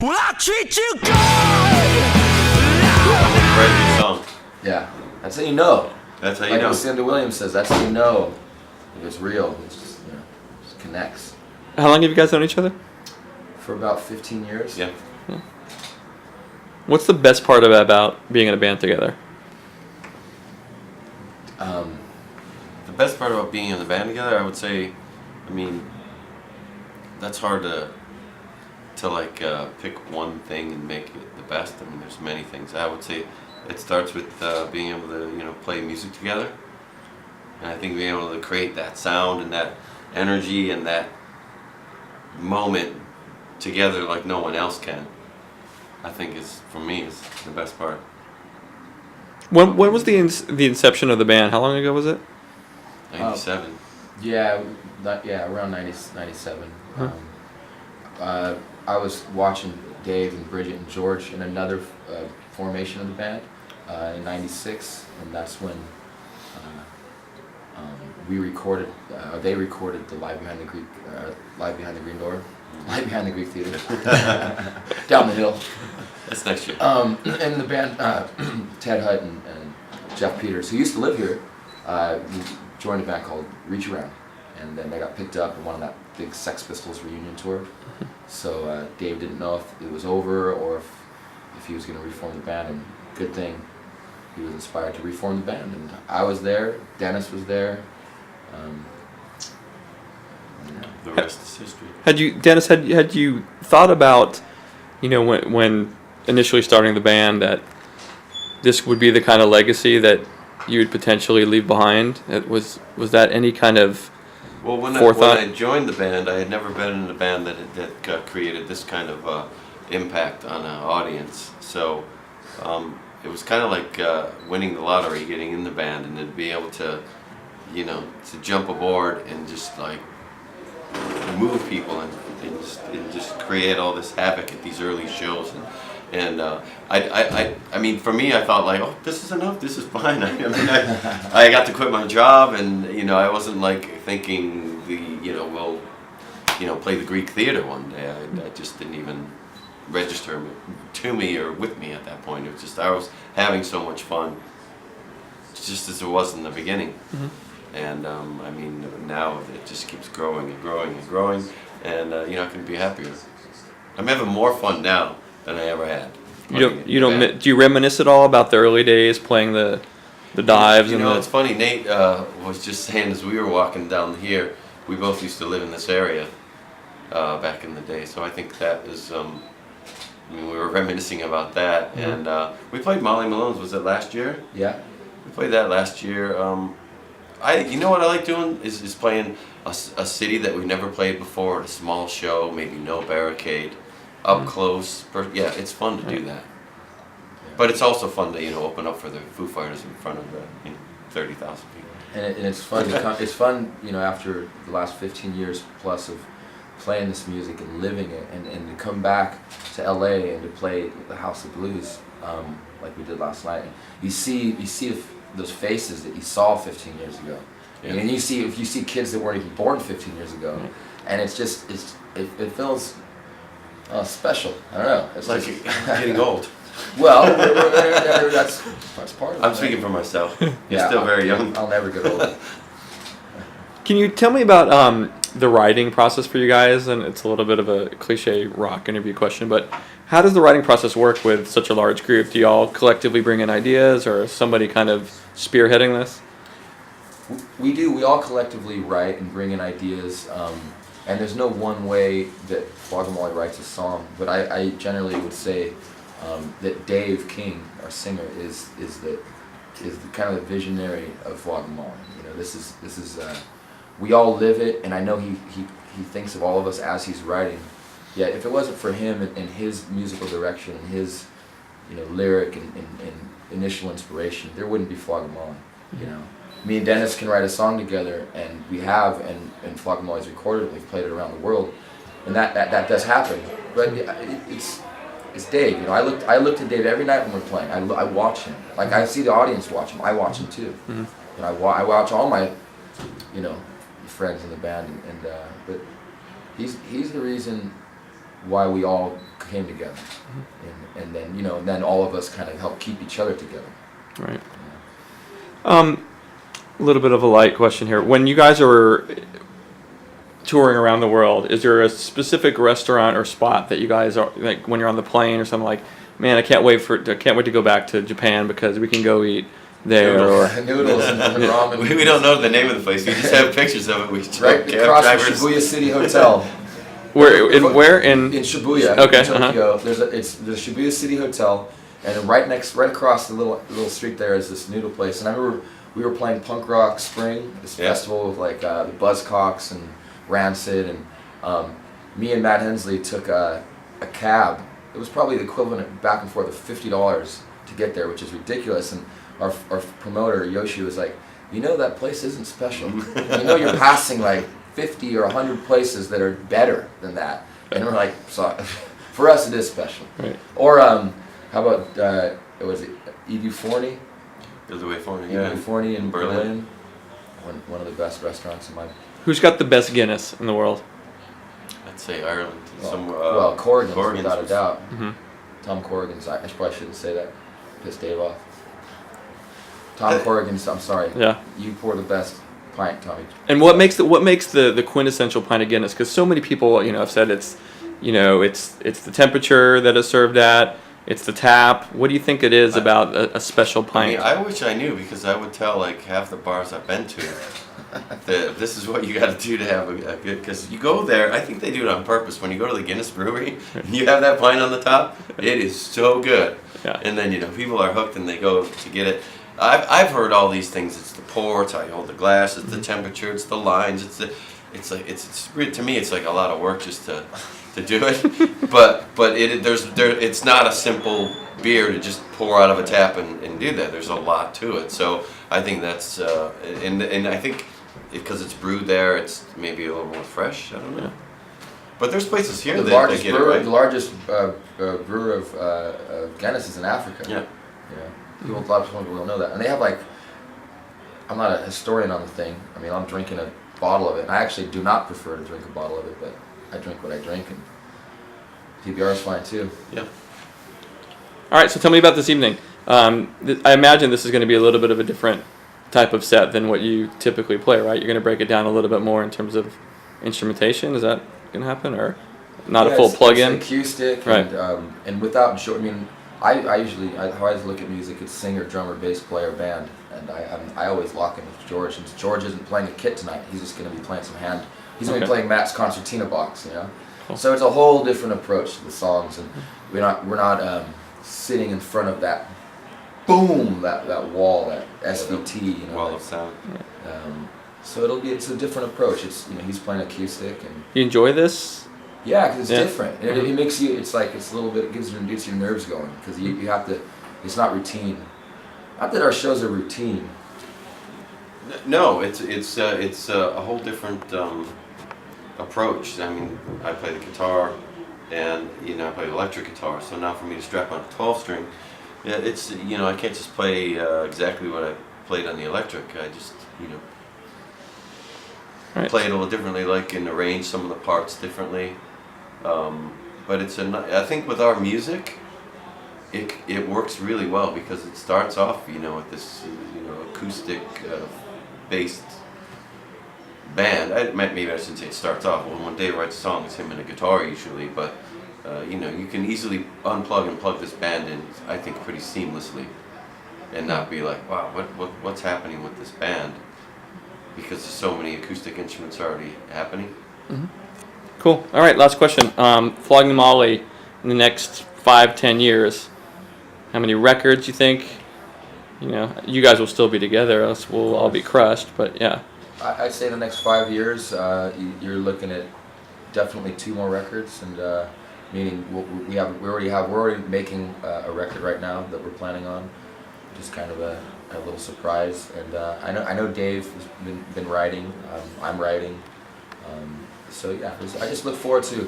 Will I treat you good? Write a new song. Yeah, that's how you know. That's how you Like know. what Cindy Williams says, that's how you know if it's real. It's just, just connects. How long have you guys known each other? For about 15 years. Yeah. What's the best part about being in a band together? The best part about being in the band together, I would say, I mean, that's hard to pick one thing and make it the best. I mean, there's many things. I would say it starts with being able to play music together, and I think being able to create that sound and that energy and that moment together like no one else can, I think for me is the best part. When was the inception of the band? How long ago was it? 97. Around 97. I was watching Dave and Bridget and George in another formation of the band in 96, and that's when we recorded, they recorded the Live Behind the Green Door, Live Behind the Greek Theater, down the hill. That's next year. And the band, Ted Hutt and Jeff Peters, who used to live here, joined a band called Reach Around, and then they got picked up and won that big Sex Pistols reunion tour. So Dave didn't know if it was over or if he was going to reform the band, and good thing he was inspired to reform the band. And I was there, Dennis was there. The rest is history. Dennis, had you thought about, when initially starting the band, that this would be the kind of legacy that you would potentially leave behind? Was that any kind of forethought? When I joined the band, I had never been in a band that created this kind of impact on an audience. So it was kind of like winning the lottery, getting in the band, and then be able to, to jump aboard and just like move people and just create all this havoc at these early shows. And I mean, for me, I thought like, oh, this is enough. This is fine. I mean, I got to quit my job, and I wasn't like thinking we'll play the Greek Theater one day. I just didn't even register to me or with me at that point. It was just I was having so much fun, just as it was in the beginning. Mm-hmm. And I mean, now it just keeps growing and growing and growing, and I couldn't be happier. I'm having more fun now than I ever had. Do you reminisce at all about the early days playing the dives? It's funny. Nate was just saying as we were walking down here, we both used to live in this area back in the day. So I think that is. We were reminiscing about that, Mm-hmm. and we played Molly Malone's. Was it last year? Yeah. We played that last year. What I like doing is playing a city that we've never played before, a small show, maybe no barricade, up close. It's fun to do that. But it's also fun to open up for the Foo Fighters in front of 30,000 people. And it's fun. It's fun, after the last 15 years plus of playing this music and living it, and to come back to LA and to play the House of Blues like we did last night. You see those faces that you saw 15 years ago, and if you see kids that weren't even born 15 years ago, and it feels special. I don't know. It's like just, getting old. Well, that's part of it. I'm speaking for myself. You're Yeah, still very young. I'll never get old. Can you tell me about the writing process for you guys? And it's a little bit of a cliche rock interview question, but how does the writing process work with such a large group? Do you all collectively bring in ideas, or is somebody kind of spearheading this? We do. We all collectively write and bring in ideas, and there's no one way that Flogging Molly writes a song. But I generally would say that Dave King, our singer, is the kind of the visionary of Flogging Molly. This is we all live it, and I know he thinks of all of us as he's writing. Yet if it wasn't for him and his musical direction and his lyric and initial inspiration, there wouldn't be Flogging Molly. Me and Dennis can write a song together, and we have, and Flogging Molly's recorded it. We've played it around the world, and that does happen. But it's Dave. I look to Dave every night when we're playing. I watch him. Like I see the audience watch him. I watch him too. Mm-hmm. And I watch all my friends in the band, but he's the reason why we all came together, and then and then all of us kind of helped keep each other together. Right. A little bit of a light question here. When you guys are touring around the world, is there a specific restaurant or spot that you guys are like when you're on the plane or something like, man, I can't wait to go back to Japan because we can go eat there or Noodles and ramen. We don't know the name of the place. We just have pictures of it. We Right across from Shibuya City Hotel. where in In Shibuya, Okay, in Tokyo. There's the Shibuya City Hotel, and then right across the little street there is this noodle place. And I remember we were playing Punk Rock Spring, this festival with like the Buzzcocks and Rancid, and me and Matt Hensley took a cab. It was probably the equivalent back and forth of $50 to get there, which is ridiculous. And our promoter Yoshi was like, that place isn't special. You're passing like 50 or 100 places that are better than that. And we're like, so, for us it is special. Right. Or how about was it Edu Forney? Edu Forney in Berlin. One of the best restaurants in my. Who's got the best Guinness in the world? I'd say Ireland. Corrigan's without a doubt. Mm-hmm. Tom Corrigan's. I probably shouldn't say that. Piss Dave off. Tom Corrigan's. I'm sorry. Yeah. You pour the best pint, Tommy. And what makes the quintessential pint of Guinness? Because so many people have said it's the temperature that it's served at. It's the tap. What do you think it is about a special pint? I wish I knew, because I would tell like half the bars I've been to that this is what you got to do to have a good. Because you go there, I think they do it on purpose. When you go to the Guinness Brewery, and you have that pint on the top. It is so good. Yeah. And then people are hooked and they go to get it. I've heard all these things. It's the pour, it's how you hold the glass, it's the temperature, it's the lines, it's to me it's like a lot of work just to do it. but it's not a simple beer to just pour out of a tap and do that. There's a lot to it. So I think that's and I think because it's brewed there, it's maybe a little more fresh. I don't know. But there's places here that get it right. The largest brewer of Guinness is in Africa. Yeah. A lot of people don't know that. And they have like, I'm not a historian on the thing. I mean, I'm drinking a bottle of it. And I actually do not prefer to drink a bottle of it, but I drink what I drink, and PBR is fine too. Yeah. All right, so tell me about this evening. I imagine this is going to be a little bit of a different type of set than what you typically play, right? You're going to break it down a little bit more in terms of instrumentation. Is that going to happen, or not a full plug-in? It's acoustic, right? And without, I mean, I usually, how I always look at music, it's singer, drummer, bass player, band, and I always lock in with George. And George isn't playing a kit tonight. He's just going to be playing some hand. He's going to be playing Matt's concertina box, Cool. So it's a whole different approach to the songs, and we're not sitting in front of that boom, that wall, that SVT, wall of sound. So it's a different approach. It's he's playing acoustic, and you enjoy this? Yeah, because it's different. It makes you. It's like it's a little bit. It gets your nerves going, because you have to. It's not routine. Not that our shows are routine. No, it's a whole different approach. I mean, I play the guitar, and I play electric guitar. So now for me to strap on a 12-string, it's I can't just play exactly what I played on the electric. I just play it a little differently, and arrange some of the parts differently. But I think with our music, it works really well, because it starts off with this acoustic based band. Maybe I shouldn't say it starts off. When Dave writes a song, it's him and a guitar usually, but you can easily unplug and plug this band in, I think, pretty seamlessly, and not be like, wow, what's happening with this band, because there's so many acoustic instruments already happening. Mm-hmm. Cool. All right, last question. Flogging Molly in the next 5-10 years, how many records you think? You guys will still be together, else we'll all be crushed, but yeah. I'd say the next 5 years, you're looking at definitely 2 more records, and meaning we're already making a record right now that we're planning on, just kind of a little surprise. And I know Dave has been writing. I'm writing. So yeah, I just look forward to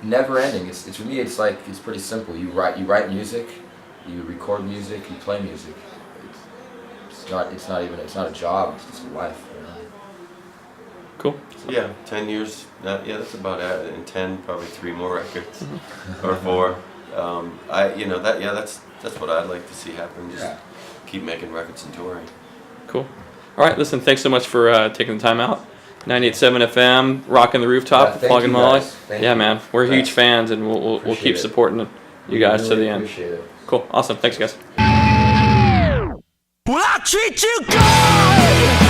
never ending. It's for me. It's pretty simple. You write music, you record music, you play music. It's not a job. It's just a life. Cool. So Yeah, 10 years. Yeah, that's about it. In 10, probably 3 more records or 4. That's what I'd like to see happen. Just keep making records and touring. Cool. All right, listen, thanks so much for taking the time out. 98.7 FM, rocking the rooftop, thank Flogging you Molly. guys. Thank Yeah, you. man, we're Thanks. huge fans, and we'll Appreciate keep it. supporting you guys to Really the end. Appreciate it. Cool, awesome, thanks guys. Well, I treat you good.